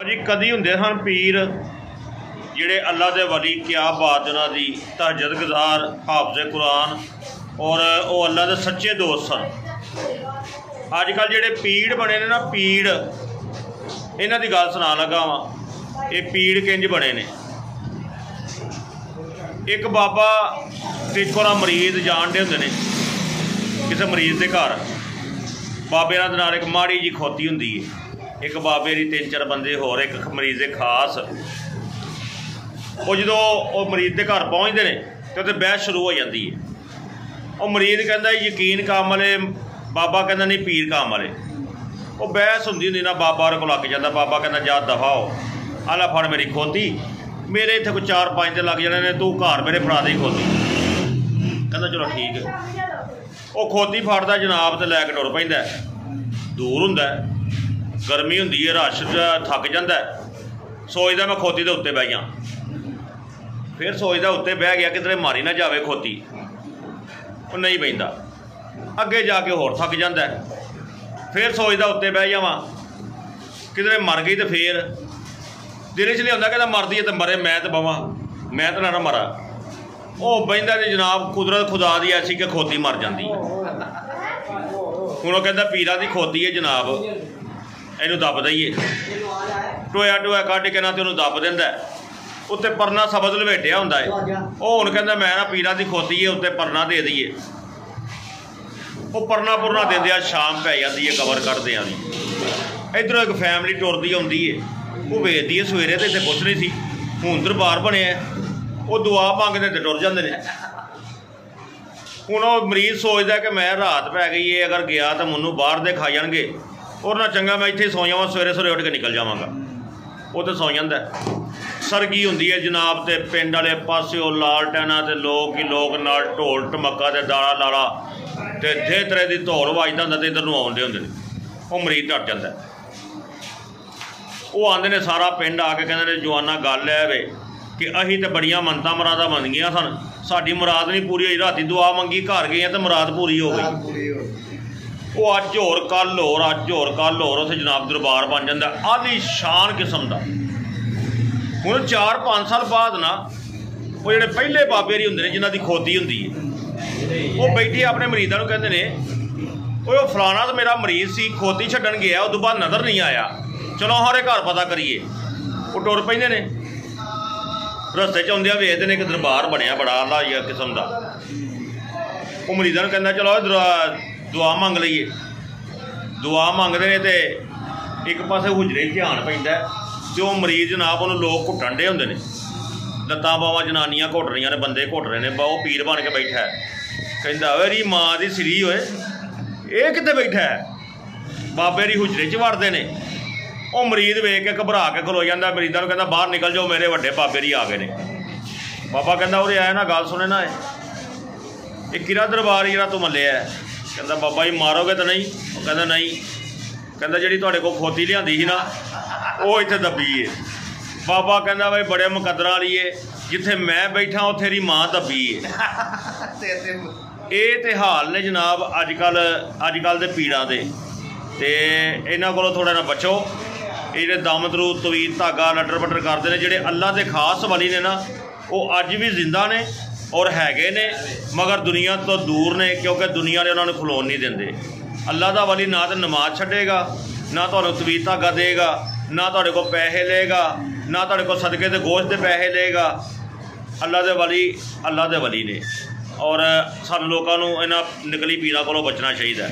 जी कदी हुंदे सन पीर जिहड़े अल्लाह दे वली क्या बात उन्हां दी तहज्जुद गुज़ार हाफिज़ कुरान और वो अल्लाह दे सच्चे दोस्त सन। अजकल जिहड़े पीड़ बने ने ना पीड़ इन्हां दी गल सुना लगा वां। ये पीड़ किंज बने ने। एक बाबा तिकोरा मरीज जाणदे हुंदे ने किसी मरीज के घर। बाबे दे नाल एक माड़ी जी खोती हुंदी है। एक बाबे की 3-4 बंदे होर एक मरीज के खास। वो जो मरीज के घर पहुँचते हैं तो बहस शुरू हो जाती है। वो मरीज कहता यकीन काम वाले, बाबा कहता नहीं पीर काम वाले। वो बहस होंगी होंगी ना बाबा को लग जाता। बाबा कहता जा दफा हो, आला फड़ मेरी खोती, मेरे इतने कोई 4-5 दिन लग जाने ने, तू घर मेरे फड़ा दी खोती। कहता चलो ठीक है। वो खोती फड़ता जनाब तो लैके टुर पैंदा। दूर हुंदा, गर्मी होंदी है, रश थक जाता है। सोचदा मैं खोती के उत्ते बह जा, फिर सोचदा उत्ते बह गया किधरे मारी ना जाए खोती। वो नहीं बहिंदा, अगे जाके होर थक जाता है। फिर सोचदा उत्ते बह जावां, किधरे मर गई तो फिर दिल च नहीं आंदा कहता मरदी है तो मरे, मैं तो बवां, मैं तो ना मरा। वो बहिंदा तो जनाब कुदरत खुदा दी ऐसी कि खोती मर जाती। हुण कहता पीरा की खोती है जनाब, इनू दब दईए। टोया टोया कढ़ के ना तो उन्होंने दब देंदा। उत्ते परना सबज लपेटिया होंदा है। वो हुण कहंदा मैं ना पीरा की खोती है, उत्ते परना दे दईए। वो परना पुरना देंदे शाम पै जाती है, कवर कढ़दे दी। इधरों एक फैमिली टुरदी आउंदी है, वो वेचदी है। सवेरे तो इत्थे कुछ नहीं सी, हुण दरबार बने। वो दुआ मंगदे ते टुर जांदे ने। हुण वो मरीज सोचदा कि मैं रात पै गई है, अगर गया तो मैनू बाहर दे खा जाणगे, और ना चंगा मैं इत्थे सौ जावां, सवेरे सवेरे उठ के निकल जावांगा। वो तो सौ जांदा। सरगी हुंदी है जनाब, ते पिंड वाले पास्यों लालटैना ते लोग ही लोग नाल ढोल ढमक्का ते दाला लाला ते दे तरह की धौल वजदा हुंदा ते इधर नूं आउंदे हुंदे ने। वो मरीज डर जांदा। वो आंदे ने सारा पिंड आके कहंदे ने जवाना गल है वे कि असीं तो बड़ियां मनतां मुरादां मंगियां सन, साडी मुराद नहीं पूरी होई। राती दुआ मंगी, घर गए तो मुराद पूरी हो गई। वो अज होर कल होर, अज होर कल होर, उत्थे जनाब दरबार बन जाता आली शान किस्म का। हुण 4-5 साल बाद ना वो जिहड़े पहले बाबे ही हुंदे ने जिन्हां दी खोती हुंदी है, वो बैठे अपने मरीज़ां नूं कहंदे ने वो फलाना तो मेरा मरीज़ सी, खोती छड्डण गया, उस तो बाद नज़र नहीं आया, चलो हमारे घर पता करिए। वो टुर पैंदे ने। रस्ते च आउंदियां वेखदे ने कि दरबार बनया बड़ा आला किस्म का। वो मरीज़ां नूं कहंदा चलो दुआ मंग लीए। दुआ मंगते हैं तो एक पासे हुजरे ध्यान पैंदा तो मरीज जनाब उन्होंने लोग घुटन डे होंदे ने, लत्तां बावां जनानियां घुट रही ने, बंदे घुट रहे हैं। वो पीर बन के बैठा है, कहंदा मेरी माँ की सिरी होए, ये कित्थे बैठा है। बाबे दी हुजरे च वड़दे ने। वो मरीज वेख के घबरा के खलो जांदा। मरीज़ां नूं कहंदा बाहर निकल जाओ, मेरे वड्डे बाबे जी आ गए ने। बाबा कहंदा उरे आया ना, गल सुने ना, ये किरा दरबार जिहड़ा तू मल्लिया है। कहता बाबा जी मारोगे तो नहीं। कहता नहीं। कहता जी तुहाडे कोल खोती लिआंदी सी ना, वो इत्थे दब्बी है। बाबा कहता बई बड़े मुकद्दर वाली है, जिथे मैं बैठा उत्थे दी माँ दब्बी है। ये तो हाल ने जनाब अजकल दे पीड़ां दे। ते इन्हां कोलों थोड़ा ना बचो। ये दम दरूद तवीर धागा लटर पटर करते हैं। जिहड़े अल्लाह के खास वली ने ना, वो अज भी जिंदा ने और हैगे ने, मगर दुनिया तो दूर ने, क्योंकि दुनिया ने उन्होंने खलोन नहीं देंदे। अल्लाह का वली ना तो नमाज छड्डेगा, ना तो तवीर धागा देगा, ना तो को पैसे लेगा, ना तो सदके के गोश्त के पैसे लेगा। अल्लाह के वली ने। और सानू लोगों को इन्हां निकली पीड़ां कोलों बचना चाहिए।